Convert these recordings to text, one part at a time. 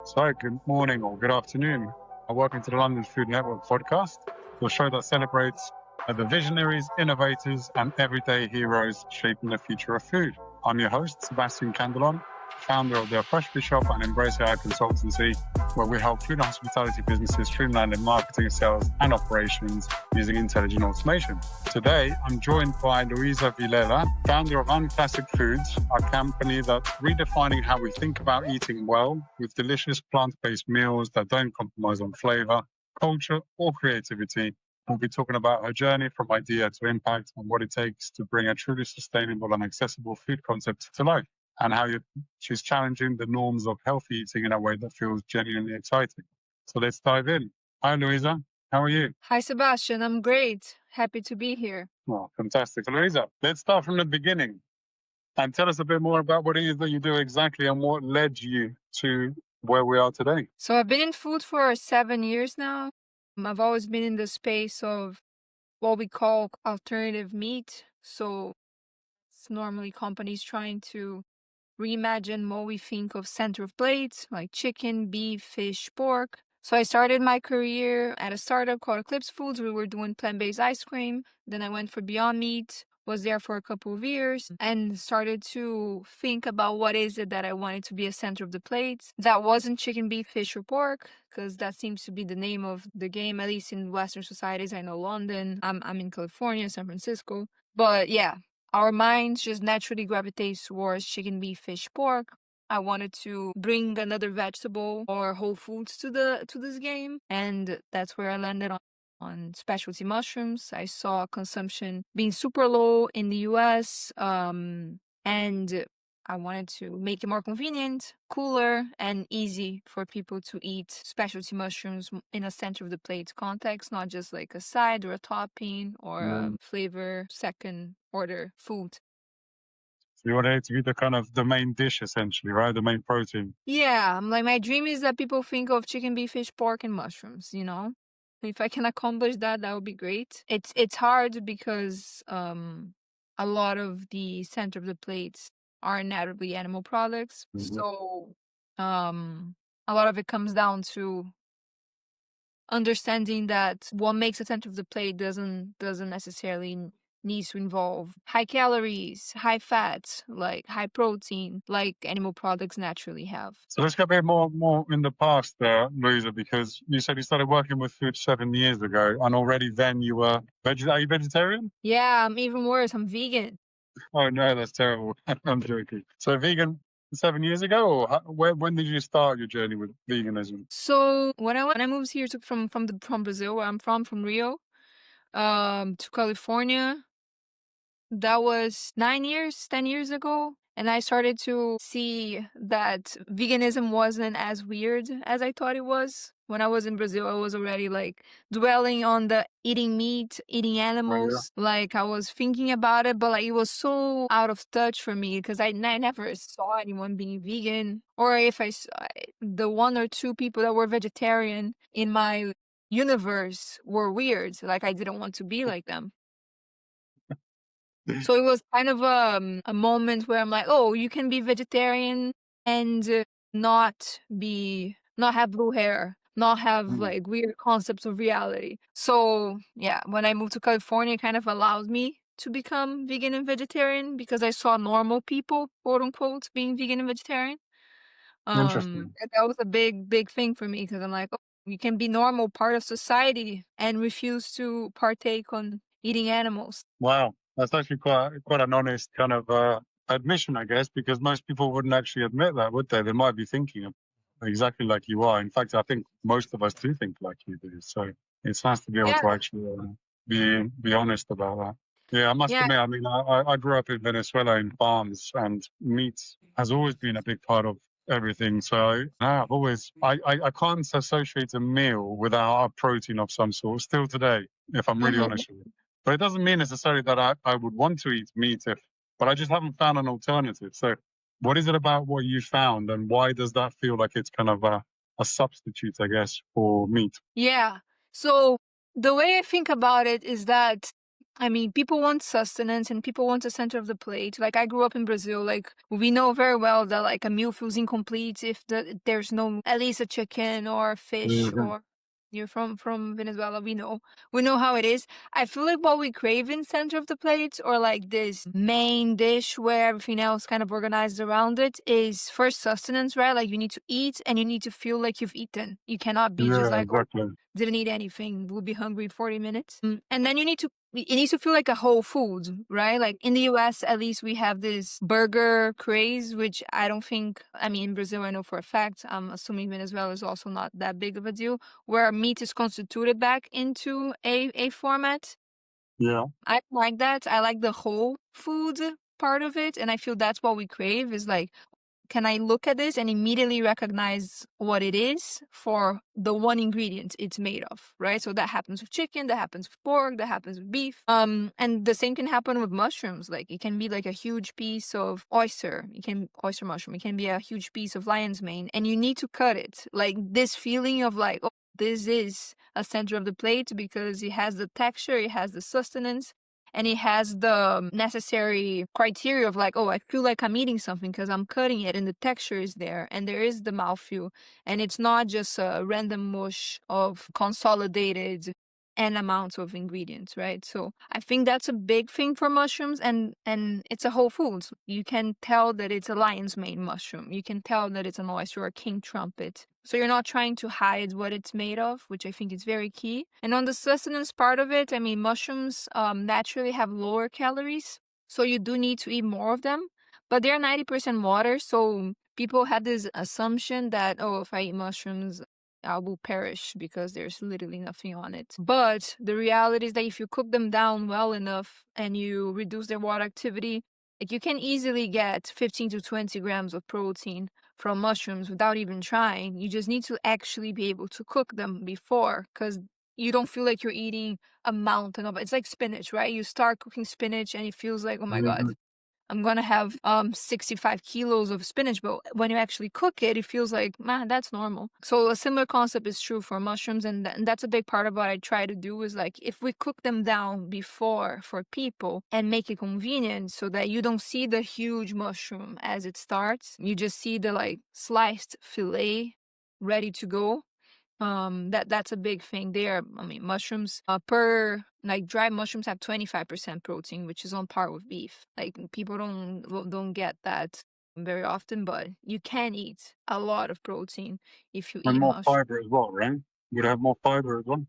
So, good morning or good afternoon. Welcome to the London Food Network podcast, the show that celebrates the visionaries, innovators, and everyday heroes shaping the future of food. I'm your host, Sebastian Candelon, founder of the Freshly Shop and Embrace AI consultancy, where we help food and hospitality businesses streamline their marketing, sales, and operations using intelligent automation. Today, I'm joined by Luiza Villela, founder of Unclassic Foods, a company that's redefining how we think about eating well with delicious plant-based meals that don't compromise on flavor, culture, or creativity. We'll be talking about her journey from idea to impact and what it takes to bring a truly sustainable and accessible food concept to life, and how she's challenging the norms of healthy eating in a way that feels genuinely exciting. So let's dive in. Hi, Luiza. How are you? Hi, Sebastian. I'm great. Happy to be here. Oh, fantastic. Luiza, let's start from the beginning and tell us a bit more about what it is that you do exactly and what led you to where we are today. So I've been in food for 7 years now. I've always been in the space of what we call alternative meat. So it's normally companies trying to reimagine what we think of center of plates, like chicken, beef, fish, pork. So I started my career at a startup called Eclipse Foods. We were doing plant-based ice cream. Then I went for Beyond Meat, was there for a couple of years, and started to think about what is it that I wanted to be a center of the plate. That wasn't chicken, beef, fish, or pork, because that seems to be the name of the game, at least in Western societies. I know London, I'm in California, San Francisco. But yeah, our minds just naturally gravitate towards chicken, beef, fish, pork. I wanted to bring another vegetable or whole foods to this game, and that's where I landed on specialty mushrooms. I saw consumption being super low in the US, and I wanted to make it more convenient, cooler, and easy for people to eat specialty mushrooms in a center of the plate context, not just like a side or a topping or a flavor second order food. So you wanted it to be the kind of the main dish, essentially, right? The main protein. Yeah, like my dream is that people think of chicken, beef, fish, pork, and mushrooms, you know? If I can accomplish that, that would be great. It's hard because a lot of the center of the plates are inevitably animal products. So a lot of it comes down to understanding that what makes a center of the plate doesn't necessarily needs to involve high calories, high fats, like high protein, like animal products naturally have. So let's get a bit more in the past there, Luiza, because you said you started working with food 7 years ago, and already then you were are you vegetarian? Yeah, I'm even worse. I'm vegan. Oh no, that's terrible. I'm joking. So vegan 7 years ago, or when did you start your journey with veganism? So when I moved here from Brazil, where I'm from Rio, to California, that was 9 years, 10 years ago. And I started to see that veganism wasn't as weird as I thought it was. When I was in Brazil, I was already like dwelling on the eating meat, eating animals. Like I was thinking about it, but like it was so out of touch for me because I never saw anyone being vegan. Or if the one or two people that were vegetarian in my universe were weird. Like I didn't want to be like them. So it was kind of a moment where I'm like, oh, you can be vegetarian and not have blue hair, not have like weird concepts of reality. So yeah, when I moved to California, it kind of allowed me to become vegan and vegetarian because I saw normal people, quote unquote, being vegan and vegetarian. Interesting. And that was a big thing for me because I'm like, oh, you can be normal, part of society, and refuse to partake on eating animals. Wow, that's actually quite an honest kind of admission, I guess, because most people wouldn't actually admit that, would they? They might be thinking exactly like you are. In fact, I think most of us do think like you do. So it's nice to be able to actually be honest about that. Yeah, I must admit, I mean, I grew up in Venezuela in farms, and meat has always been a big part of everything. So I've always, I can't associate a meal without a protein of some sort, still today, if I'm really honest with you. But it doesn't mean necessarily that I would want to eat meat but I just haven't found an alternative. So what is it about what you found, and why does that feel like it's kind of a substitute, I guess, for meat? Yeah. So the way I think about it is that I mean, people want sustenance and people want the center of the plate. Like, I grew up in Brazil. Like, we know very well that like a meal feels incomplete if there's no at least a chicken or a fish. Hmm. Or you're from Venezuela. We know how it is. I feel like what we crave in center of the plate, or like this main dish where everything else kind of organized around it, is first sustenance, right? Like, you need to eat and you need to feel like you've eaten. You cannot be just Yeah, like, oh, exactly. didn't eat anything, we'll be hungry in 40 minutes. And then it needs to feel like a whole food, right? Like, in the US, at least, we have this burger craze, which I don't think, I mean, in Brazil, I know for a fact, I'm assuming Venezuela is also not that big of a deal, where meat is constituted back into a format. Yeah. I like that. I like the whole food part of it. And I feel that's what we crave, is like, can I look at this and immediately recognize what it is for the one ingredient it's made of, right? So that happens with chicken, that happens with pork, that happens with beef. And the same can happen with mushrooms. Like, it can be like a huge piece of oyster mushroom. It can be a huge piece of lion's mane, and you need to cut it. Like, this feeling of like, oh, this is a center of the plate because it has the texture, it has the sustenance, and it has the necessary criteria of like, oh, I feel like I'm eating something because I'm cutting it and the texture is there and there is the mouthfeel, and it's not just a random mush of consolidated n amounts of ingredients, right? So I think that's a big thing for mushrooms, and it's a whole food. You can tell that it's a lion's mane mushroom. You can tell that it's an oyster or a king trumpet. So you're not trying to hide what it's made of, which I think is very key. And on the sustenance part of it, I mean, mushrooms naturally have lower calories, so you do need to eat more of them. But they're 90% water, so people have this assumption that, oh, if I eat mushrooms, I will perish because there's literally nothing on it. But the reality is that if you cook them down well enough and you reduce their water activity, like, you can easily get 15 to 20 grams of protein from mushrooms without even trying. You just need to actually be able to cook them before, because you don't feel like you're eating a mountain of it. It's like spinach, right? You start cooking spinach and it feels like, oh my God, Hmm. I'm gonna have 65 kilos of spinach, but when you actually cook it, it feels like, man, that's normal. So a similar concept is true for mushrooms, and that's a big part of what I try to do, is like, if we cook them down before for people and make it convenient so that you don't see the huge mushroom as it starts, you just see the like sliced fillet ready to go. That's a big thing there. I mean, mushrooms per like dry mushrooms have 25% protein, which is on par with beef. Like, people don't get that very often, but you can eat a lot of protein if you And eat more mushrooms. fiber as well, right? Would have more fiber as well.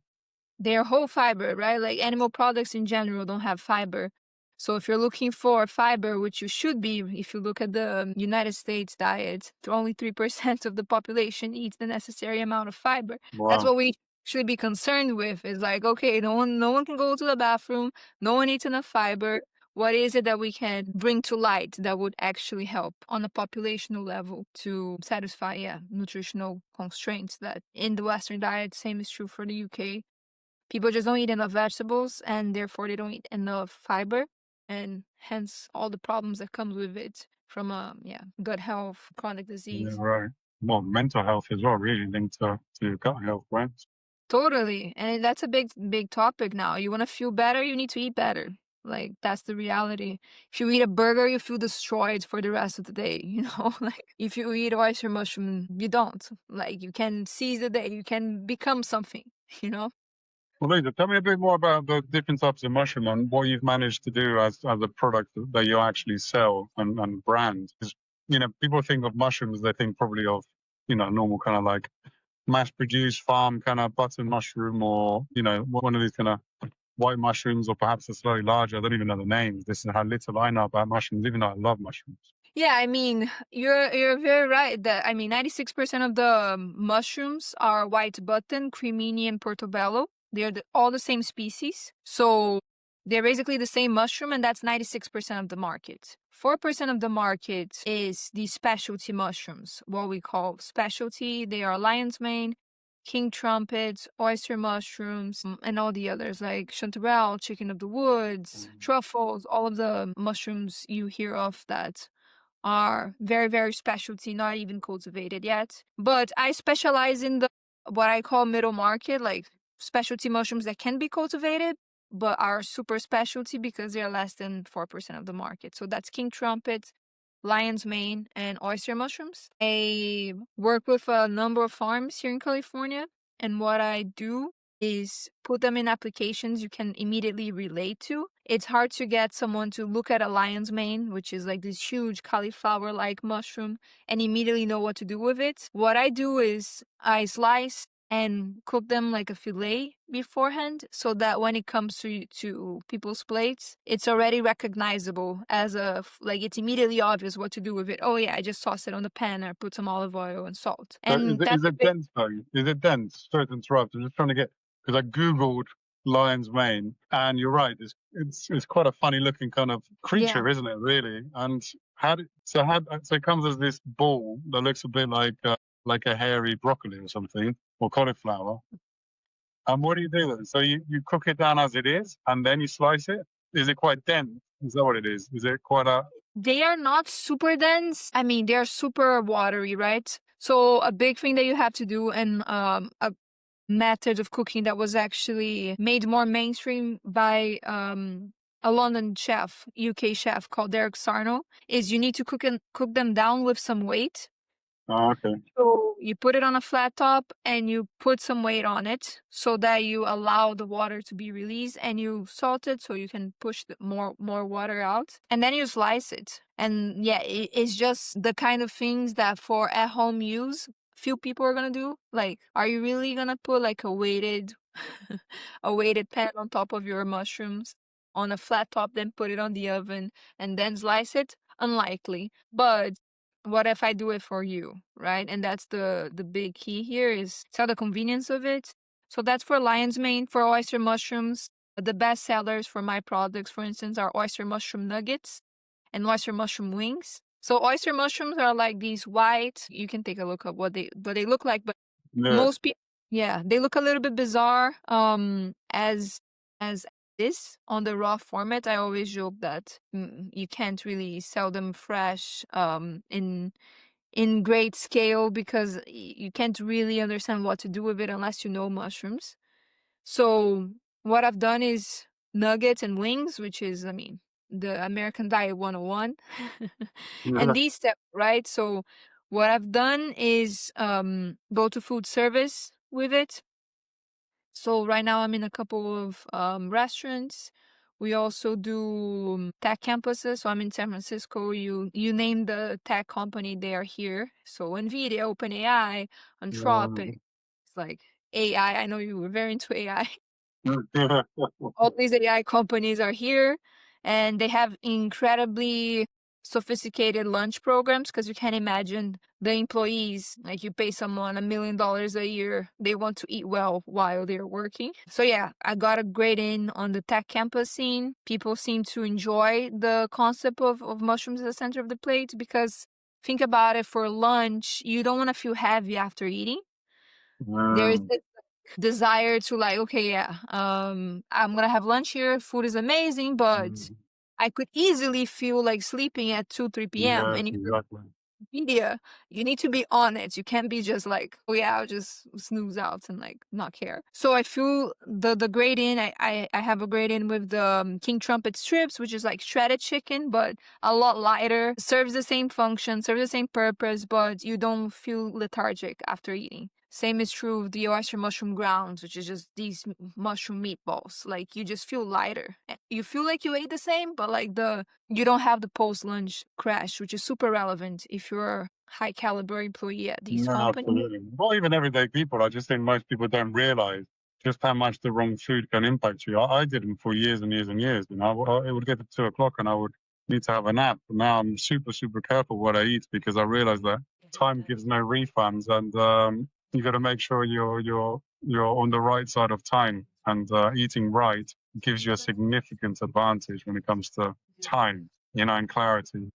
They're whole fiber, right? Like, animal products in general don't have fiber. So if you're looking for fiber, which you should be, if you look at the United States diet, only 3% of the population eats the necessary amount of fiber. That's Wow. what we should be concerned with. Is like, okay, no one can go to the bathroom, no one eats enough fiber. What is it that we can bring to light that would actually help on a populational level to satisfy, nutritional constraints that in the Western diet? Same is true for the UK. People just don't eat enough vegetables, and therefore they don't eat enough fiber, and hence all the problems that comes with it, from gut health, chronic Yeah, disease. right. Well, mental health as well, really linked to gut health, right? Totally. And that's a big topic now. You want to feel better, you need to eat better. Like, that's the reality. If you eat a burger, you feel destroyed for the rest of the day, Like, if you eat oyster mushroom, you don't. Like, you can seize the day, you can become something, you know? Well, Luiza, tell me a bit more about the different types of mushroom and what you've managed to do as a product that you actually sell and brand. Because, people think of mushrooms, they think probably of, normal kind of like mass-produced farm kind of button mushroom, or, one of these kind of white mushrooms, or perhaps a slightly larger. I don't even know the names. This is how little I know about mushrooms, even though I love mushrooms. Yeah, I mean, you're very right that, I mean, 96% of the mushrooms are white button, cremini, and portobello. They're all the same species. So they're basically the same mushroom, and that's 96% of the market. 4% of the market is the specialty mushrooms, what we call specialty. They are lion's mane, king trumpets, oyster mushrooms, and all the others like chanterelle, chicken of the woods, truffles, all of the mushrooms you hear of that are very, very specialty, not even cultivated yet. But I specialize in the what I call middle market, like specialty mushrooms that can be cultivated, but are super specialty because they're less than 4% of the market. So that's king trumpet, lion's mane, and oyster mushrooms. I work with a number of farms here in California, and what I do is put them in applications you can immediately relate to. It's hard to get someone to look at a lion's mane, which is like this huge cauliflower-like mushroom, and immediately know what to do with it. What I do is I slice and cook them like a fillet beforehand, so that when it comes to people's plates, it's already recognizable as like it's immediately obvious what to do with it. Oh yeah, I just toss it on the pan or put some olive oil and salt. So And is that's a it bit, dense though? Is it dense? Sorry to interrupt. I'm just trying to get, because I Googled lion's mane, and you're right. It's quite a funny looking kind of yeah. creature, isn't it? Really. And so it comes as this ball that looks a bit like a hairy broccoli or something, or cauliflower. And what do you do then? So you cook it down as it is, and then you slice it. Is it quite dense? Is that what it is? Is it quite a? They are not super dense. I mean, they're super watery, right? So a big thing that you have to do, and a method of cooking that was actually made more mainstream by a London chef, UK chef called Derek Sarno, is you need to cook them down with some weight. Oh, okay. So you put it on a flat top and you put some weight on it so that you allow the water to be released, and you salt it so you can push more water out, and then you slice it. And yeah, it's just the kind of things that for at home use, few people are gonna do. Like, are you really gonna put like a weighted a weighted pan on top of your mushrooms on a flat top, then put it on the oven and then slice it? Unlikely. But what if I do it for you, right? And that's the big key here, is the convenience of it. So that's for lion's mane. For oyster mushrooms, the best sellers for my products, for instance, are oyster mushroom nuggets and oyster mushroom wings. So oyster mushrooms are like these white, you can take a look at what they look like, but Yeah. most people, yeah, they look a little bit bizarre as this on the raw format. I always joke that you can't really sell them fresh in great scale, because you can't really understand what to do with it unless you know mushrooms. So what I've done is nuggets and wings, which is, I mean, the American Diet 101. Yeah. And these steps, right? So what I've done is go to food service with it. So right now I'm in a couple of restaurants. We also do tech campuses. So I'm in San Francisco. You name the tech company, they are here. So Nvidia, OpenAI, Anthropic, it's like AI. I know you were very into AI. Yeah. All these AI companies are here, and they have incredibly sophisticated lunch programs, because you can imagine the employees, like you pay someone $1 million a year, they want to eat well while they're working. So yeah, I got a great in on the tech campus scene. People seem to enjoy the concept of mushrooms at the center of the plate, because think about it, for lunch, you don't want to feel heavy after eating. There is this desire to, like, okay, yeah, I'm gonna have lunch here, food is amazing, but I could easily feel like sleeping at 2 3 p.m. Yes, And exactly. media, you need to be on it. You can't be just like, oh yeah, I'll just snooze out and like not care. So I feel the grade in, I have a grade in with the king trumpet strips, which is like shredded chicken, but a lot lighter, serves the same function, serves the same purpose, but you don't feel lethargic after eating. Same is true of the oyster mushroom grounds, which is just these mushroom meatballs. Like, you just feel lighter. You feel like you ate the same, but like you don't have the post-lunch crash, which is super relevant if you're a high caliber employee at these No, companies. absolutely. Well, even everyday people, I just think most people don't realize just how much the wrong food can impact you. I didn't for years and years and years. You know, it would get to 2 o'clock and I would need to have a nap. But now I'm super, super careful what I eat, because I realize that time gives no refunds, and you got to make sure you're on the right side of time, and eating right gives you a significant advantage when it comes to time, you know, and clarity.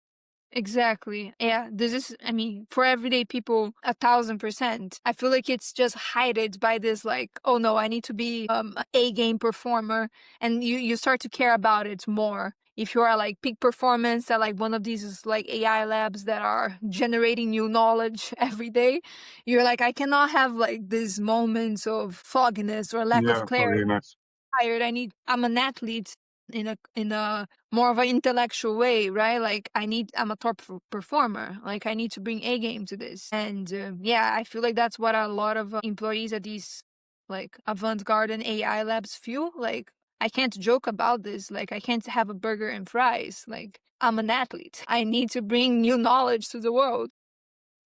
Exactly. Yeah, this is, I mean, for everyday people, 1,000%. I feel like it's just hided by this, like, oh no, I need to be a A-game performer. And you start to care about it more. If you are like peak performance at like one of these like AI labs that are generating new knowledge every day, you're like, I cannot have like these moments of fogginess or lack of Yeah, clarity. very nice. tired. I'm an athlete in a more of an intellectual way, right? Like I'm a top performer. Like I need to bring A game to this. And yeah, I feel like that's what a lot of employees at these like avant-garde and AI labs feel like. I can't joke about this. Like I can't have a burger and fries. Like I'm an athlete. I need to bring new knowledge to the world.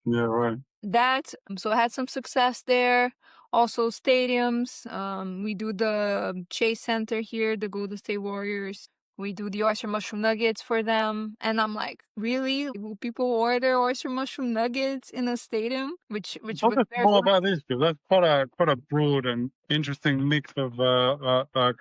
Yeah, right. That so I had some success there. Also stadiums. We do the Chase Center here, the Golden State Warriors. We do the oyster mushroom nuggets for them. And I'm like, really? Will people order oyster mushroom nuggets in a stadium? Which Tell was us very more about this, because that's quite a broad and interesting mix of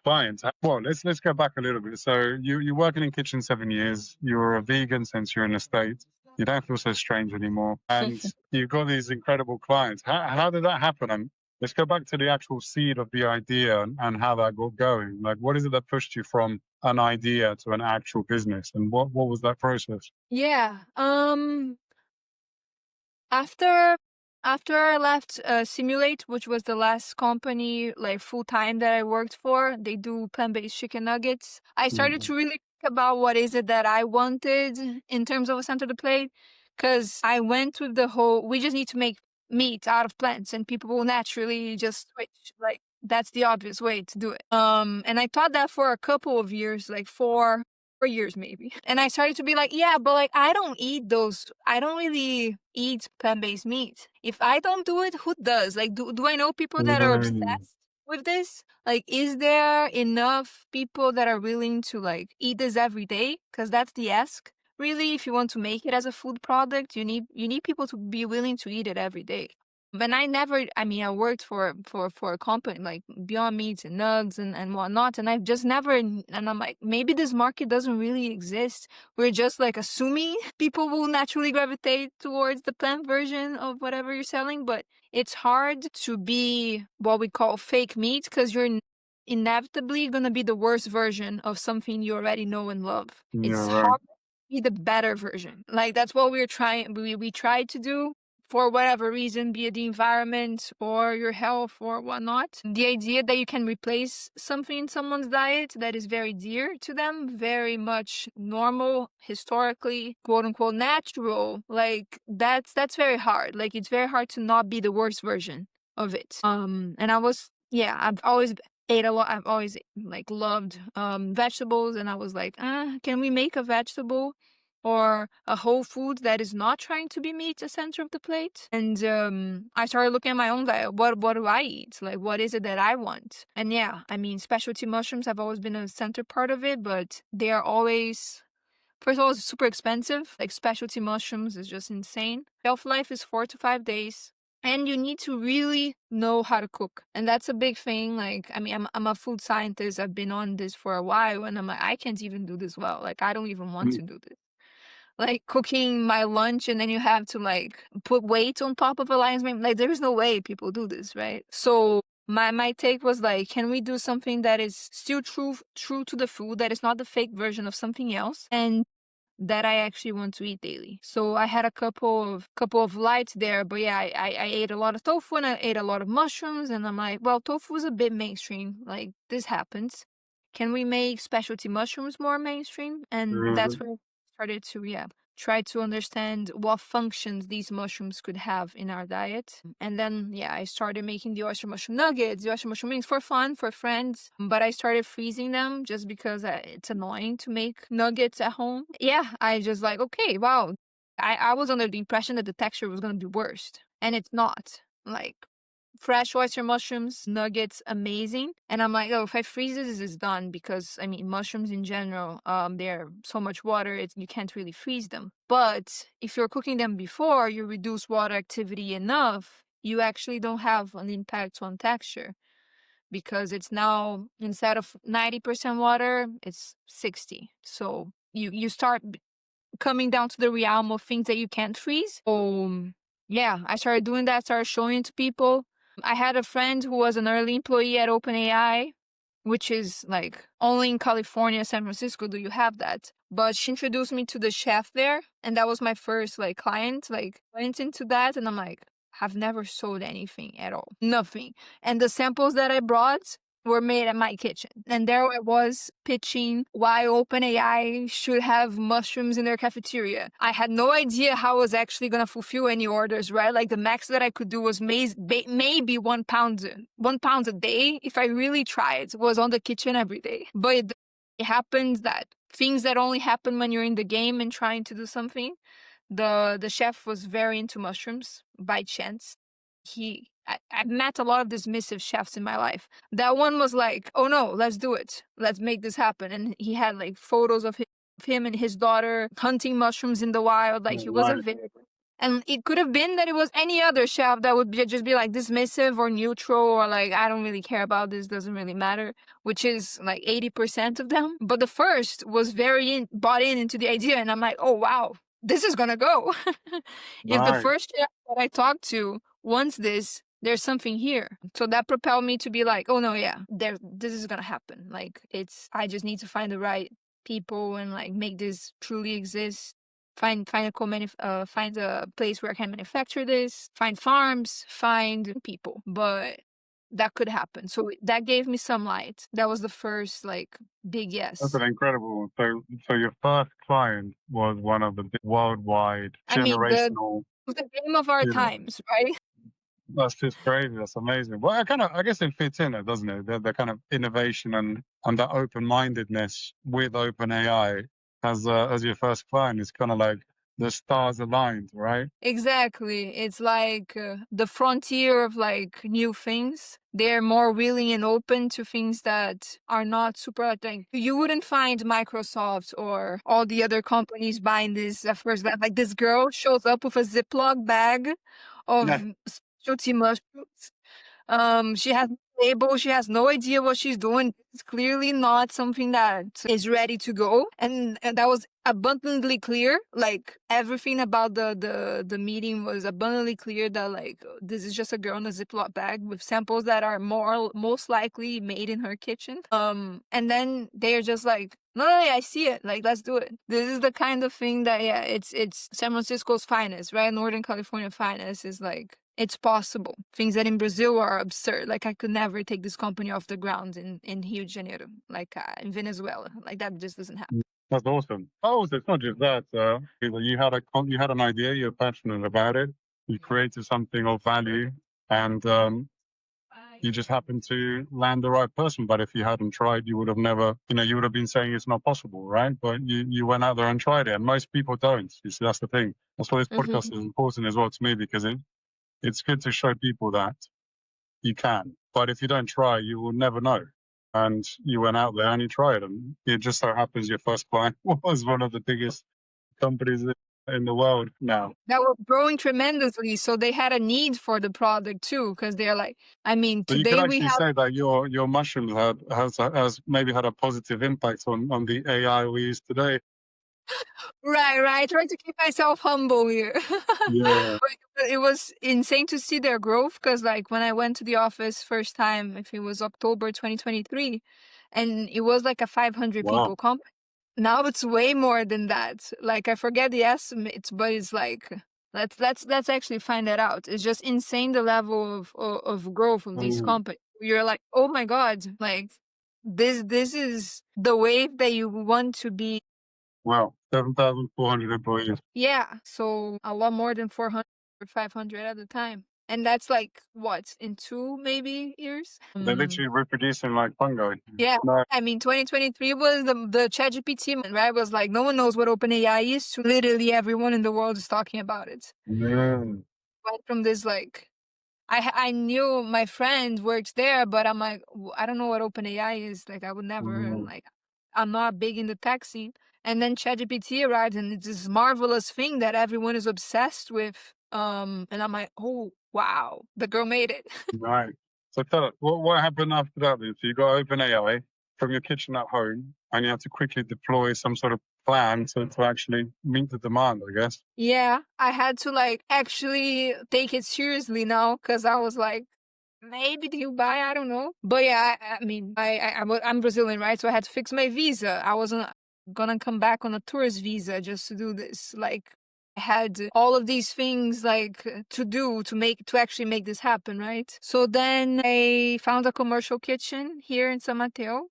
clients. Well, let's go back a little bit. So you're working in kitchen 7 years. You're a vegan since you're in the States. You don't feel so strange anymore, and you've got these incredible clients. How did that happen? And let's go back to the actual seed of the idea and how that got going. Like, what is it that pushed you from an idea to an actual business, and what was that process? Yeah. After I left Simulate, which was the last company like full time that I worked for, they do plant-based chicken nuggets. I started to really think about what is it that I wanted in terms of a center to plate, because I went with the whole we just need to make meat out of plants and people will naturally just switch. Like that's the obvious way to do it. And I thought that for a couple of years, like 4 years maybe. And I started to be like, yeah, but like I don't eat those. I don't really eat plant-based meat. If I don't do it, who does? Like, do I know people that are Mm. obsessed with this? Like, is there enough people that are willing to like eat this every day? Because that's the ask. Really, if you want to make it as a food product, you need people to be willing to eat it every day. But I worked for a company like Beyond Meats and Nugs and whatnot, and I've just never, and I'm like, maybe this market doesn't really exist. We're just like assuming people will naturally gravitate towards the plant version of whatever you're selling, but it's hard to be what we call fake meat because you're inevitably gonna be the worst version of something you already know and love. Yeah, It's right. hard to be the better version. Like that's what we're trying. We tried to do for whatever reason, be it the environment or your health or whatnot. The idea that you can replace something in someone's diet that is very dear to them, very much normal, historically, quote unquote, natural, like that's very hard. Like it's very hard to not be the worst version of it. And I've always ate a lot. I've always like loved vegetables, and I was like, can we make a vegetable or a whole food that is not trying to be meat the center of the plate? And I started looking at my own diet. What do I eat? Like, what is it that I want? And yeah, I mean, specialty mushrooms have always been a center part of it, but they are always, first of all, it's super expensive. Like specialty mushrooms is just insane. Shelf life is 4 to 5 days. And you need to really know how to cook. And that's a big thing. Like, I mean, I'm a food scientist. I've been on this for a while. And I'm like, I can't even do this well. Like, I don't even want to do this. Like cooking my lunch and then you have to like put weight on top of a lion's mane. Like there's no way people do this, right? So my take was like, can we do something that is still true to the food, that is not the fake version of something else, and that I actually want to eat daily? So I had a couple of lights there, but yeah, I ate a lot of tofu and I ate a lot of mushrooms, and I'm like, well, tofu is a bit mainstream. Like this happens. Can we make specialty mushrooms more mainstream? And that's where I started to try to understand what functions these mushrooms could have in our diet. And then I started making the oyster mushroom nuggets, the oyster mushroom rings for fun, for friends. But I started freezing them just because it's annoying to make nuggets at home. Yeah, I just like, okay, wow. I was under the impression that the texture was going to be worse. And it's not. Like, fresh oyster mushrooms, nuggets, amazing. And I'm like, oh, if I freeze this is done, because I mean, mushrooms in general, they're so much water, you can't really freeze them. But if you're cooking them before you reduce water activity enough, you actually don't have an impact on texture, because it's now, instead of 90% water, it's 60. So you start coming down to the realm of things that you can't freeze. Yeah, I started doing that, started showing it to people. I had a friend who was an early employee at OpenAI, which is like only in California, San Francisco do you have that. But she introduced me to the chef there, and that was my first like client. Like, went into that, and I'm like, I've never sold anything at all, nothing. And the samples that I brought were made at my kitchen. And there I was pitching why OpenAI should have mushrooms in their cafeteria. I had no idea how I was actually going to fulfill any orders, right? Like the max that I could do was maybe 1 pound a day. If I really tried, was on the kitchen every day. But it happens that things that only happen when you're in the game and trying to do something. The chef was very into mushrooms by chance. I've met a lot of dismissive chefs in my life. That one was like, oh no, let's do it. Let's make this happen. And he had like photos of him and his daughter hunting mushrooms in the wild. Like he was a very... And it could have been that it was any other chef that would just be like dismissive or neutral or like, I don't really care about this, doesn't really matter, which is like 80% of them. But the first was very bought into the idea. And I'm like, oh, wow, this is going to go. If the first chef that I talked to wants this, there's something here. So that propelled me to be like, oh no, yeah, this is going to happen. Like I just need to find the right people and like make this truly exist. Find a place where I can manufacture this, find farms, find people. But that could happen. So that gave me some light. That was the first like big yes. That's incredible. So your first client was one of the big worldwide generational. The game of our times, right? That's just crazy. That's amazing. Well, I guess it fits in it, doesn't it? The kind of innovation and that open-mindedness with OpenAI as your first client is kind of like the stars aligned, right? Exactly. It's like the frontier of like new things. They're more willing and open to things that are not super like you wouldn't find Microsoft or all the other companies buying this at first. Like this girl shows up with a Ziploc bag of specialty mushrooms. She has no label. She has no idea what she's doing. It's clearly not something that is ready to go. And that was abundantly clear. Like everything about the meeting was abundantly clear that like this is just a girl in a Ziploc bag with samples that are most likely made in her kitchen. And then they're just like, no, I see it. Like, let's do it. This is the kind of thing that, yeah, it's San Francisco's finest, right? Northern California finest is like, it's possible. Things that in Brazil are absurd. Like I could never take this company off the ground in Rio de Janeiro, like in Venezuela. Like that just doesn't happen. That's awesome. Oh, so it's not just that. You had an idea. You're passionate about it. You created something of value, and you just happened to land the right person. But if you hadn't tried, you would have never. You would have been saying it's not possible, right? But you went out there and tried it, and most people don't. You see, that's the thing. That's why this podcast is important as well to me, because it's good to show people that you can. But if you don't try, you will never know. And you went out there and you tried, and it just so happens your first client was one of the biggest companies in the world now. That was growing tremendously, so they had a need for the product too, because they're like, I mean, so today you could actually say that your mushrooms has maybe had a positive impact on the AI we use today. Right. Trying to keep myself humble here. Yeah. But it was insane to see their growth because, like, when I went to the office first time, if it was October 2023, and it was like a 500 people company. Now it's way more than that. Like, I forget the estimates, but it's like let's actually find that out. It's just insane the level of growth of these companies. You're like, oh my god, like this is the wave that you want to be. Wow, 7,400 employees. Yeah, so a lot more than 400 or 500 at the time. And that's like, what, in 2 maybe years? They're literally reproducing like fungi. Yeah, I mean, 2023 was the ChatGPT, right? It was like, no one knows what OpenAI is. So literally everyone in the world is talking about it. Went from this like, I knew my friend works there, but I'm like, I don't know what OpenAI is. Like, I would never, like, I'm not big in the tech scene. And then ChatGPT arrived, and it's this marvelous thing that everyone is obsessed with. And I'm like, oh, wow, the girl made it. Right. So tell us, what happened after that then? So you got OpenAI from your kitchen at home, and you have to quickly deploy some sort of plan to actually meet the demand, I guess. Yeah, I had to like actually take it seriously now, because I was like, maybe do you buy? I don't know. But yeah, I mean, I'm Brazilian, right? So I had to fix my visa. I wasn't gonna come back on a tourist visa just to do this. Like, I had all of these things like to do to actually make this happen, right? So then I found a commercial kitchen here in San Mateo,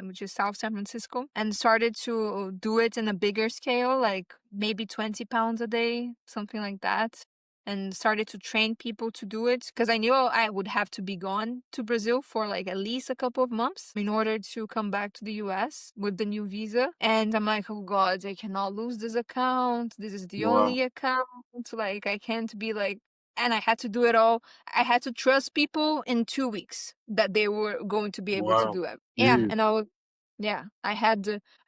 which is South San Francisco, and started to do it in a bigger scale, like maybe 20 pounds a day, something like that. And started to train people to do it because I knew I would have to be gone to Brazil for like at least a couple of months in order to come back to the US with the new visa. And I'm like, oh God, I cannot lose this account. This is the Wow. only account. Like, I can't be like, and I had to do it all. I had to trust people in 2 weeks that they were going to be able to Wow. do it. Yeah. You. And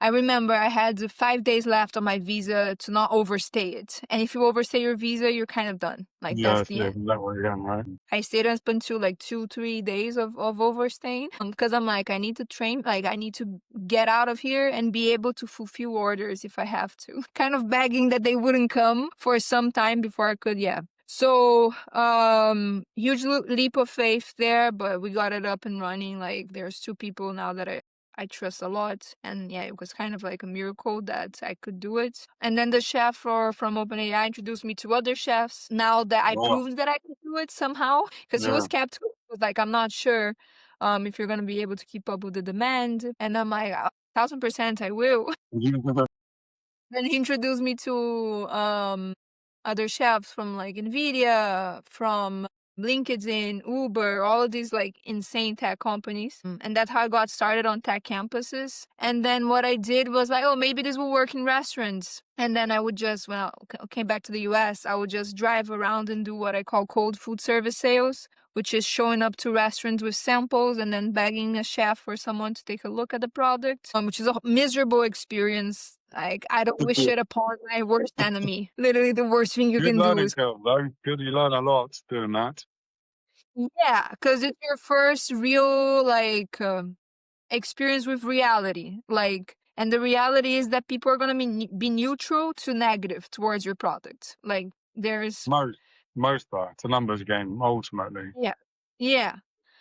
I remember I had 5 days left on my visa to not overstay it. And if you overstay your visa, you're kind of done. Like, Yeah, that's it's the end. that way again, right? I stayed up until like 2, 3 days of overstaying because I'm like, I need to train, like, I need to get out of here and be able to fulfill orders if I have to. Kind of begging that they wouldn't come for some time before I could, yeah. So, huge leap of faith there, but we got it up and running. Like, there's 2 people now that I trust a lot. And yeah, it was kind of like a miracle that I could do it. And then the chef from OpenAI introduced me to other chefs. Now that I Wow. proved that I could do it somehow, because he Yeah. was skeptical. He was like, I'm not sure if you're going to be able to keep up with the demand. And I'm like, 1000% I will. Then he introduced me to other chefs from like Nvidia, from LinkedIn, Uber, all of these like insane tech companies. And that's how I got started on tech campuses. And then what I did was like, oh, maybe this will work in restaurants. And then I would just, when I came back to the US, I would just drive around and do what I call cold food service sales, which is showing up to restaurants with samples and then begging a chef or someone to take a look at the product, which is a miserable experience. Like, I don't wish it upon my worst enemy. Literally, the worst thing you Good can do learning is, curve, though. Good, you learn a lot doing that. yeah, because it's your first real, like, experience with reality. Like, and the reality is that people are going to be neutral to negative towards your product. Like, there's Most are. It's a numbers game, ultimately. Yeah. Yeah.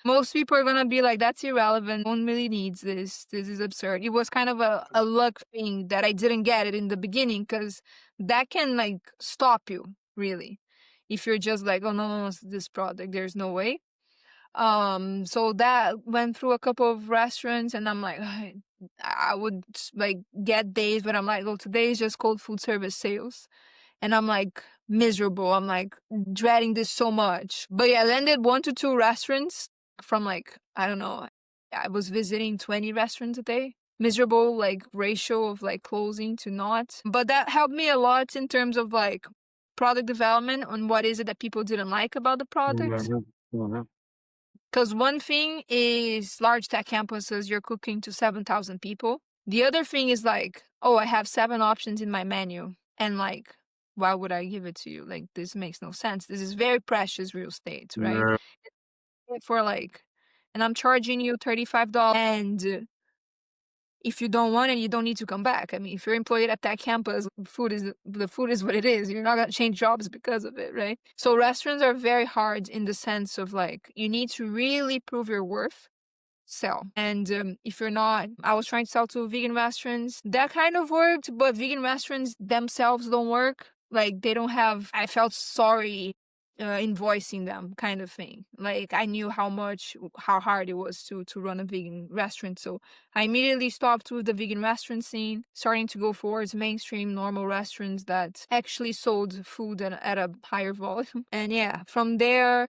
Most people are gonna be like, that's irrelevant. No one really needs this. This is absurd. It was kind of a luck thing that I didn't get it in the beginning because that can like stop you, really. If you're just like, oh no, no, no, it's this product, there's no way. So that went through a couple of restaurants and I'm like, I would like get days when I'm like, oh, today is just cold food service sales. And I'm like miserable. I'm like dreading this so much. But yeah, I landed 1 to 2 restaurants from like, I don't know, I was visiting 20 restaurants a day. Miserable like ratio of like closing to not. But that helped me a lot in terms of like product development on what is it that people didn't like about the product. Mhm. Mhm. Because one thing is large tech campuses, you're cooking to 7,000 people. The other thing is like, oh, I have 7 options in my menu. And like, why would I give it to you? Like, this makes no sense. This is very precious real estate, right? Yeah. For like, and I'm charging you $35. And if you don't want it, you don't need to come back. I mean, if you're employed at that campus, the food is what it is. You're not gonna change jobs because of it, right? So restaurants are very hard in the sense of like you need to really prove your worth. Sell. And if you're not, I was trying to sell to vegan restaurants. That kind of worked, but vegan restaurants themselves don't work. Like they don't have, I felt sorry invoicing them kind of thing. Like I knew how hard it was to run a vegan restaurant. So I immediately stopped with the vegan restaurant scene, starting to go towards mainstream normal restaurants that actually sold food at a higher volume. And yeah, from there,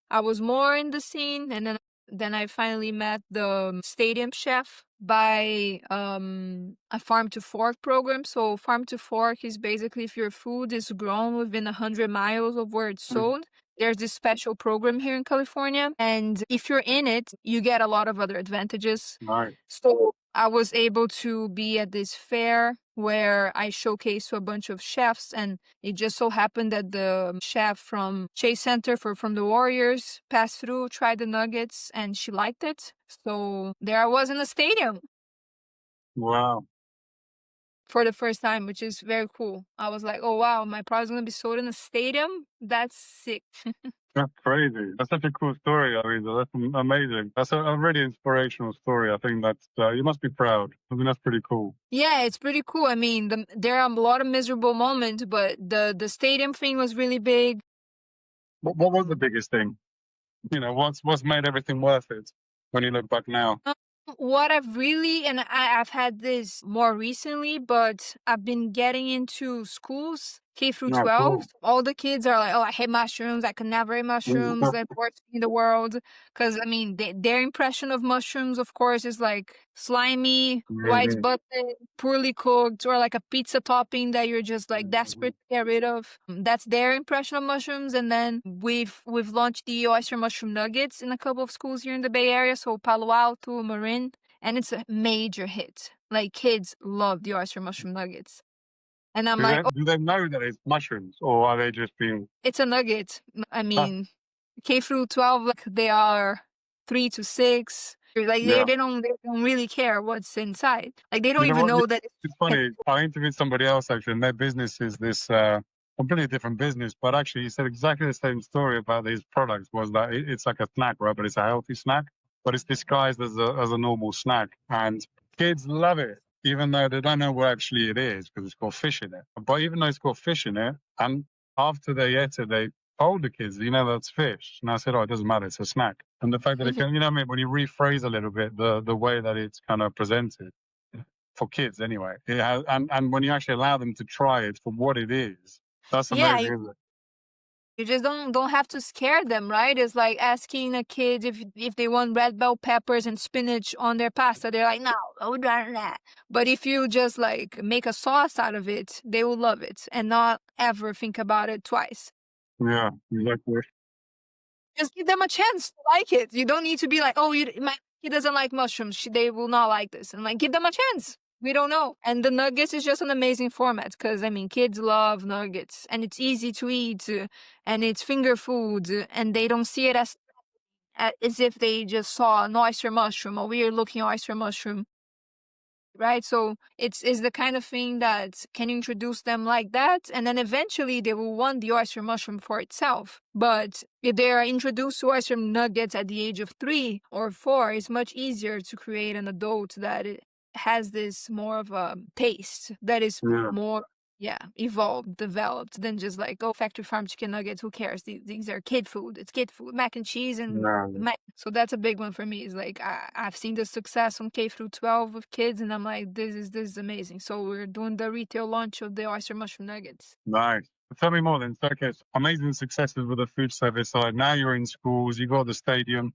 I was more in the scene, and then I finally met the stadium chef by a farm to fork program. So farm to fork is basically if your food is grown within 100 miles of where it's sold. There's this special program here in California, and if you're in it, you get a lot of other advantages. Right. So I was able to be at this fair where I showcased to a bunch of chefs, and it just so happened that the chef from Chase Center from the Warriors passed through, tried the nuggets, and she liked it. So there I was in the stadium Wow. for the first time, which is very cool. I was like, oh wow, my product's gonna be sold in a stadium? That's sick. That's crazy. That's such a cool story. I mean, that's amazing. That's a really inspirational story. I think that you must be proud. I think that's pretty cool. Yeah, it's pretty cool. I mean, there are a lot of miserable moments, but the stadium thing was really big. What was the biggest thing? You know, what's made everything worth it when you look back now? What I've really, and I've had this more recently, but I've been getting into schools, K through No, 12. cool. All the kids are like, oh, I hate mushrooms. I can never eat mushrooms. They're the worst thing in the world. Because, I mean, their impression of mushrooms, of course, is like slimy, white Mhm. button, poorly cooked, or like a pizza topping that you're just like desperate to get rid of. That's their impression of mushrooms. And then we've launched the oyster mushroom nuggets in a couple of schools here in the Bay Area. So Palo Alto, Marin. And it's a major hit. Like kids love the oyster mushroom nuggets. And I'm like, oh, Do they know that it's mushrooms, or are they just being? it's a nugget. I Ah, mean, K through 12, like they are 3 to 6. Like yeah. they don't really care what's inside. Like they don't You know even what? know that It's funny. I interviewed somebody else actually, and their business is this completely different business. But actually, he said exactly the same story about these products. Was that it's like a snack, right? But it's a healthy snack, but it's disguised as a normal snack, and kids love it, even though they don't know what actually it is because it's got fish in it. But even though it's got fish in it, and after they ate it, they told the kids, you know, that's fish. And I said, oh, it doesn't matter, it's a snack. And the fact that it can, you know, what I mean, when you rephrase a little bit the way that it's kind of presented for kids anyway. It has, and when you actually allow them to try it for what it is, that's yeah, amazing, isn't it? you just don't have to scare them, right? It's like asking a kid if they want red bell peppers and spinach on their pasta. They're like, no, I would rather that. But if you just like make a sauce out of it, they will love it and not ever think about it twice. Yeah, exactly. Just give them a chance to like it. You don't need to be like, oh, my kid doesn't like mushrooms. They will not like this. And like, give them a chance. We don't know. And the nuggets is just an amazing format because, I mean, kids love nuggets and it's easy to eat and it's finger food and they don't see it as if they just saw an oyster mushroom, a weird looking oyster mushroom. Right, so it's the kind of thing that can introduce them like that, and then eventually they will want the oyster mushroom for itself. But if they are introduced to oyster nuggets at the age of 3 or 4, it's much easier to create an adult that it has this more of a taste that is Yeah, more, yeah, evolved, developed than just like, oh, factory farm chicken nuggets, who cares? These are kid food. It's kid food, mac and cheese and yeah, so that's a big one for me. Is like I've seen the success from K through 12 with kids, and I'm like, this is amazing. So we're doing the retail launch of the oyster mushroom nuggets. nice. Tell me more then. So, okay, so amazing successes with the food service side. Now you're in schools, you got the stadium,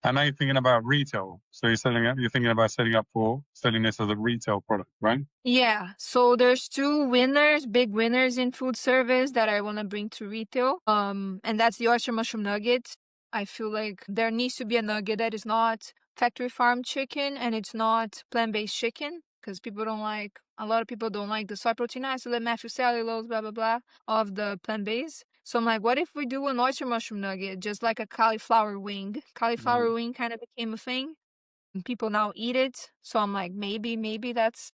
and now you're thinking about retail. So you're thinking about setting up for selling this as a retail product, right? Yeah. So there's two winners, big winners in food service that I want to bring to retail. And that's the oyster mushroom nugget. I feel like there needs to be a nugget that is not factory farm chicken and it's not plant-based chicken because a lot of people don't like the soy protein isolate, cellulose, blah, blah, blah, of the plant-based. So I'm like, what if we do an oyster mushroom nugget, just like a cauliflower wing? Cauliflower wing kind of became a thing. And people now eat it. So I'm like, maybe that's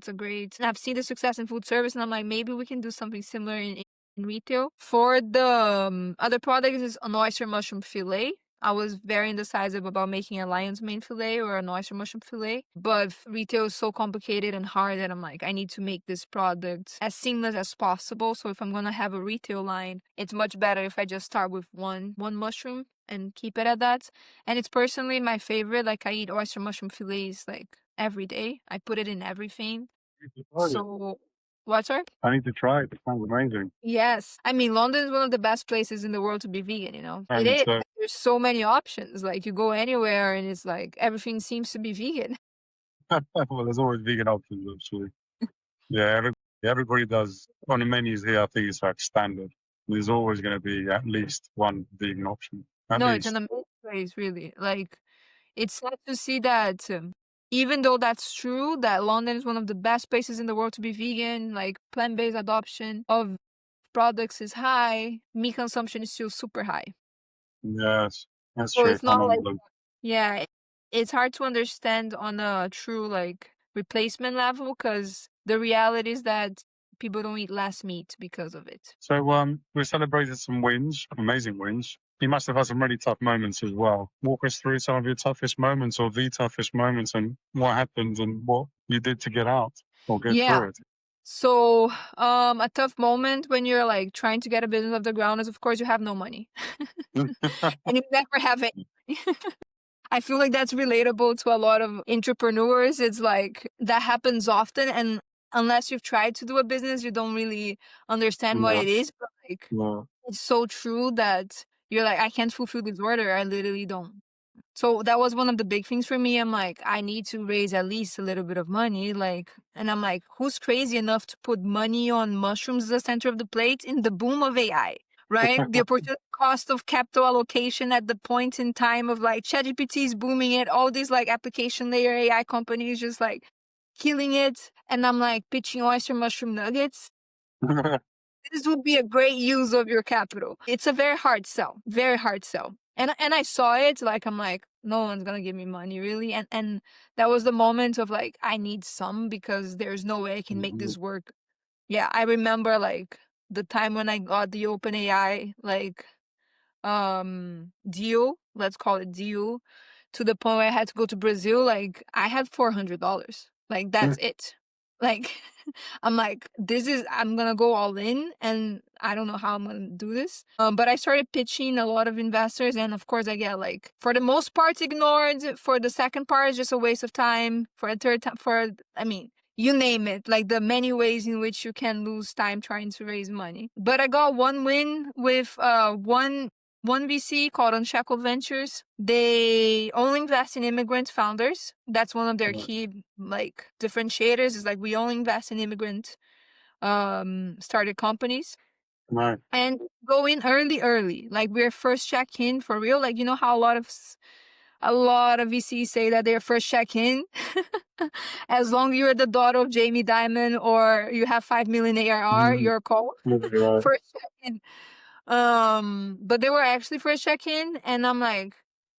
a great. And I've seen the success in food service, and I'm like, maybe we can do something similar in retail. For the other products, is an oyster mushroom fillet. I was very indecisive about making a lion's mane fillet or an oyster mushroom fillet, but retail is so complicated and hard that I'm like, I need to make this product as seamless as possible. So if I'm gonna have a retail line, it's much better if I just start with one mushroom and keep it at that. And it's personally my favorite. Like I eat oyster mushroom fillets like every day. I put it in everything. So what, sorry? I need to try it. It sounds amazing. Yes. I mean, London is one of the best places in the world to be vegan, It And is. There's so many options. Like you go anywhere and it's like everything seems to be vegan. well, there's always vegan options, actually. Yeah, everybody does. On the menus here, I think it's like standard. There's always going to be at least one vegan option. At No, it's least. an amazing place, really. Like it's sad to see that even though that's true, that London is one of the best places in the world to be vegan, like plant-based adoption of products is high, meat consumption is still super high. Yes, that's So true. it's not like, yeah, it's hard to understand on a true like replacement level because the reality is that people don't eat less meat because of it. So we celebrated some wins, amazing wins. you must have had some really tough moments as well. Walk us through some of your toughest moments or the toughest moments and what happened and what you did to get out or get through it. So, a tough moment when you're like trying to get a business off the ground is, of course, you have no money and you never have it. I feel like that's relatable to a lot of entrepreneurs. It's like that happens often, and unless you've tried to do a business, you don't really understand what it is. But like, it's so true that you're like, I can't fulfill this order. I literally don't. So that was one of the big things for me. I'm like, I need to raise at least a little bit of money. Like, and I'm like, who's crazy enough to put money on mushrooms as the center of the plate in the boom of AI? Right? The opportunity cost of capital allocation at the point in time of like ChatGPT is booming it, all these like application layer AI companies just like killing it. And I'm like pitching oyster mushroom nuggets. This would be a great use of your capital. It's a very hard sell, very hard sell. And I saw it, like, I'm like, no one's gonna give me money, really. And that was the moment of like, I need some because there's no way I can make this work. Yeah, I remember like the time when I got the OpenAI like deal, let's call it deal, to the point where I had to go to Brazil. Like I had $400. Like that's it. Like I'm like, I'm gonna go all in, and I don't know how I'm gonna do this. But I started pitching a lot of investors, and of course I get like, for the most part, ignored. For the second part, it's just a waste of time. For the third time, I mean, you name it, like the many ways in which you can lose time trying to raise money. But I got one win with one VC called Unclassic Ventures. They only invest in immigrant founders. That's one of their key like differentiators, is like, we only invest in immigrant started companies. Right. And go in early. Like we're first check in for real. Like, you know how a lot of VCs say that they're first check in. As long as you're the daughter of Jamie Dimon or you have 5 million ARR, you're called first check in. But they were actually first check-in, and I'm like,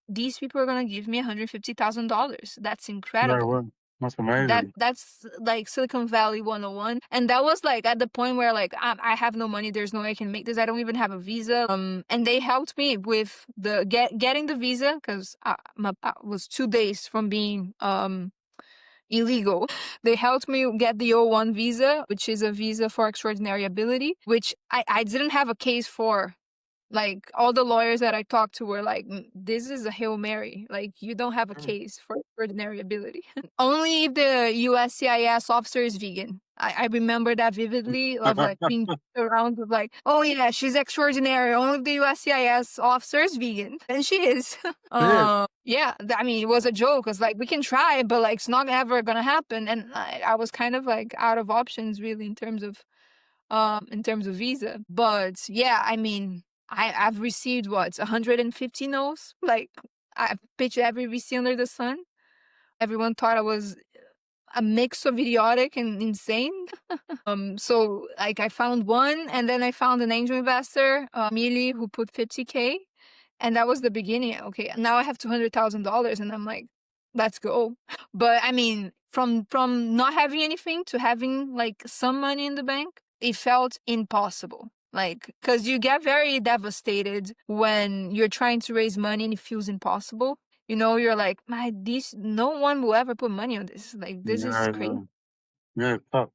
these people are gonna give me $150,000. That's incredible. No, that's amazing. That's like Silicon Valley 101. And that was like at the point where like I have no money, there's no way I can make this. I don't even have a visa. And they helped me with the getting the visa, because I was 2 days from being illegal. They helped me get the O1 visa, which is a visa for extraordinary ability, which I didn't have a case for. Like all the lawyers that I talked to were like, this is a Hail Mary. Like you don't have a case for extraordinary ability. Only if the USCIS officer is vegan. I remember that vividly, of like being around with like, oh yeah, she's extraordinary. Only if the USCIS officer is vegan. And she is. Yeah, I mean, it was a joke. It's like, we can try, but like, it's not ever gonna happen. And I was kind of like out of options really in terms of visa. But yeah, I mean, I've received 150 no's. Like I've pitched every VC under the sun. Everyone thought I was a mix of idiotic and insane. So like I found one, and then I found an angel investor, Millie, who put 50K, and that was the beginning. Okay, now I have $200,000, and I'm like, let's go. But I mean, from not having anything to having like some money in the bank, it felt impossible. Like, because you get very devastated when you're trying to raise money and it feels impossible. You know, you're like, no one will ever put money on this. Like, this is crazy. Yeah, tough.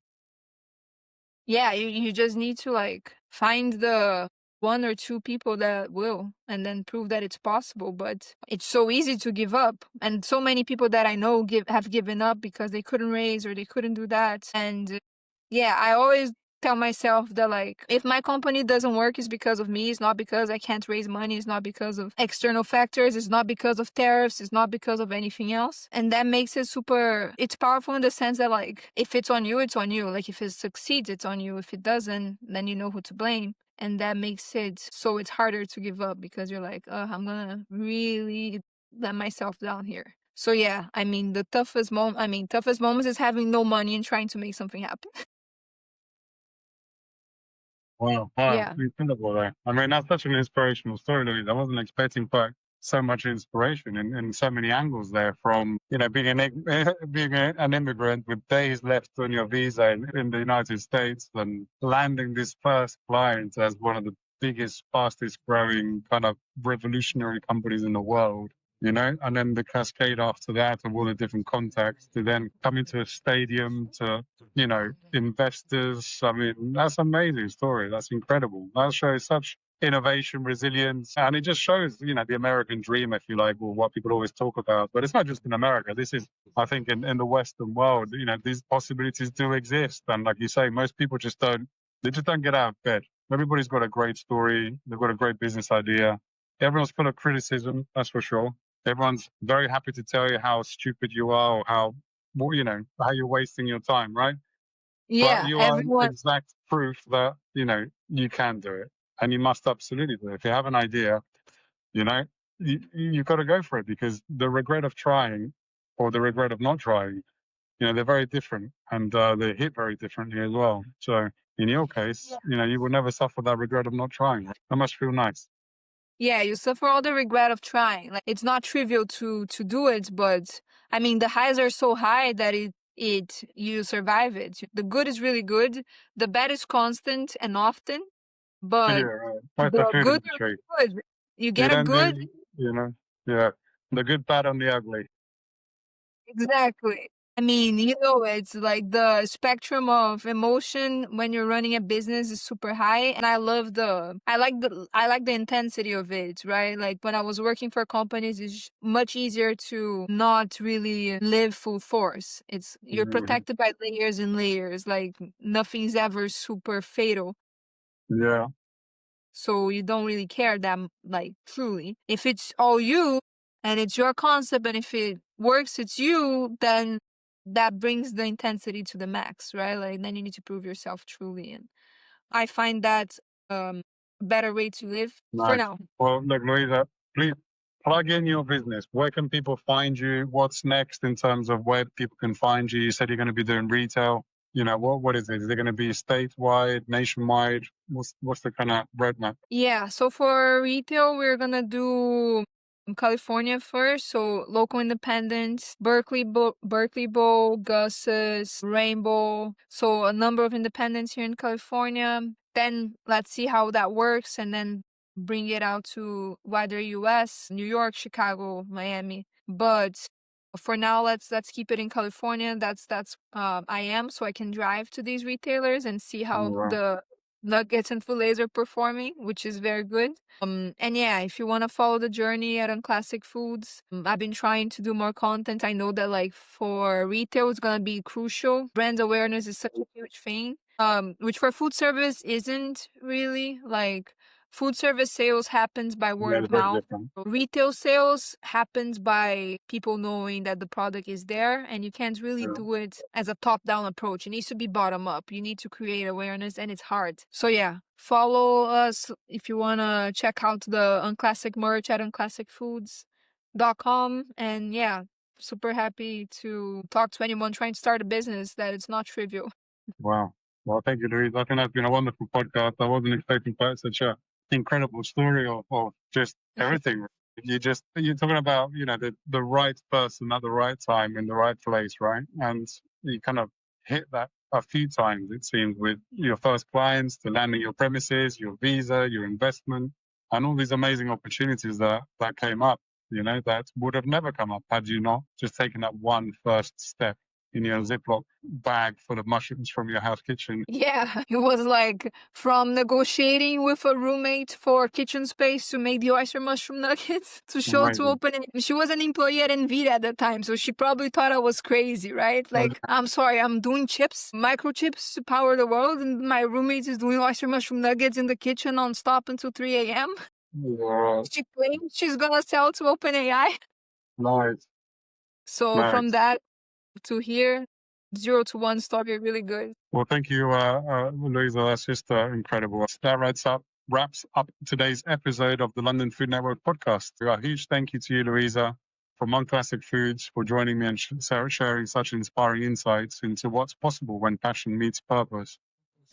Yeah, you just need to like find the 1 or 2 people that will, and then prove that it's possible. But it's so easy to give up, and so many people that I know have given up because they couldn't raise or they couldn't do that. And yeah, I always tell myself that like, if my company doesn't work, it's because of me. It's not because I can't raise money. It's not because of external factors. It's not because of tariffs. It's not because of anything else. And that makes it it's powerful in the sense that like, if it's on you, it's on you. Like if it succeeds, it's on you. If it doesn't, then you know who to blame. And that makes it so it's harder to give up, because you're like, I'm gonna really let myself down here. So yeah, I mean, the toughest moments is having no money and trying to make something happen. Wow, Yeah. incredible though. I mean, that's such an inspirational story, Louise. I wasn't expecting quite so much inspiration in so many angles there, from, you know, being an immigrant with days left on your visa in the United States, and landing this first client as one of the biggest, fastest growing kind of revolutionary companies in the world, you know, and then the cascade after that of all the different contacts to then come into a stadium to, you know, investors. I mean, that's an amazing story. That's incredible. That shows such innovation, resilience, and it just shows, you know, the American dream, if you like, or what people always talk about. But it's not just in America. This is, I think, in the Western world, you know, these possibilities do exist. And like you say, most people just don't, they just don't get out of bed. Everybody's got a great story. They've got a great business idea. Everyone's full of criticism, that's for sure. Everyone's very happy to tell you how stupid you are or how, you know, how you're wasting your time, right? But Yeah, you are everyone. exact proof that, you know, you can do it. And you must absolutely do it. If you have an idea, you know, you've got to go for it, because the regret of trying or the regret of not trying, you know, they're very different, and they hit very differently as well. So in your case, you know, you will never suffer that regret of not trying. That must feel nice. Yeah, you suffer all the regret of trying. Like it's not trivial to do it, but I mean the highs are so high that it you survive it. The good is really good. The bad is constant and often, Yeah, but right. Like the the food good industry. are good. You You get a don't good. do, you know, yeah, the good, bad, and the ugly. Exactly. I mean, it's like the spectrum of emotion when you're running a business is super high, and I like the intensity of it, right? Like when I was working for companies, it's much easier to not really live full force. It's you're Mhm. protected by layers and layers, like nothing's ever super fatal. Yeah, So you don't really care that like truly. If it's all you and it's your concept and if it works, it's you, then that brings the intensity to the max, right? Like then you need to prove yourself truly. And I find that a better way to live for nice. now. Well, look, Louisa, please plug in your business. Where can people find you? What's next in terms of where people can find you? You said you're going to be doing retail. You know, what is it? Is it going to be statewide, nationwide? What's the kind of roadmap? Yeah, so for retail, we're gonna do California first. So local independents, Berkeley Bowl, Gus's, Rainbow. So a number of independents here in California. Then let's see how that works, and then bring it out to wider U.S., New York, Chicago, Miami. But for now, let's keep it in California. That's I am, so I can drive to these retailers and see how Wow. the nuggets and fillets are performing, which is very good. And yeah, if you want to follow the journey at Unclassic Foods, I've been trying to do more content. I know that like for retail, it's gonna be crucial. Brand awareness is such a huge thing. Which for food service isn't really like food service sales happens by word Yeah, of it's very mouth. different. Retail sales happens by people knowing that the product is there, and you can't really Yeah. do it as a top-down approach. It needs to be bottom up. You need to create awareness, and it's hard. So yeah, follow us if you want to check out the Unclassic merch at unclassicfoods.com. And yeah, super happy to talk to anyone trying to start a business, that it's not trivial. Wow. Well, thank you, Louise. I think that's been a wonderful podcast. I wasn't expecting quite such a incredible story of just everything. You're talking about, you know, the right person at the right time in the right place, right? And you kind of hit that a few times, it seems, with your first clients, to landing your premises, your visa, your investment, and all these amazing opportunities that came up, you know, that would have never come up had you not just taken that one first step in your Ziploc bag full of mushrooms from your house kitchen. Yeah, it was like from negotiating with a roommate for kitchen space to make the oyster mushroom nuggets to show to Amazing. open it. She was an employee at Nvidia at the time, so she probably thought I was crazy, right? Like, I'm sorry, I'm doing chips, microchips to power the world, and my roommate is doing oyster mushroom nuggets in the kitchen non-stop until 3 a.m. Yeah, She claims she's gonna sell to OpenAI. nice, So from nice. that to here, 0 to 1 story, really good. Well, thank you, Luisa. That's just incredible. That wraps up today's episode of the London Food Network podcast. A huge thank you to you, Luisa, from Unclassic Foods, for joining me and sharing such inspiring insights into what's possible when passion meets purpose.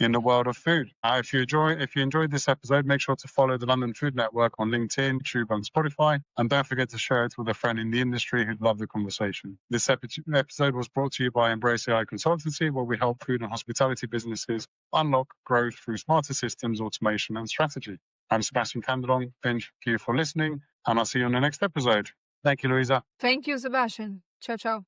in the world of food. If you enjoyed this episode, make sure to follow the London Food Network on LinkedIn, YouTube, and Spotify, and don't forget to share it with a friend in the industry who'd love the conversation. This episode was brought to you by Embrace AI Consultancy, where we help food and hospitality businesses unlock growth through smarter systems, automation, and strategy. I'm Sebastian Candelon. Thank you for listening, and I'll see you on the next episode. Thank you, Luiza. Thank you, Sebastian. Ciao, ciao.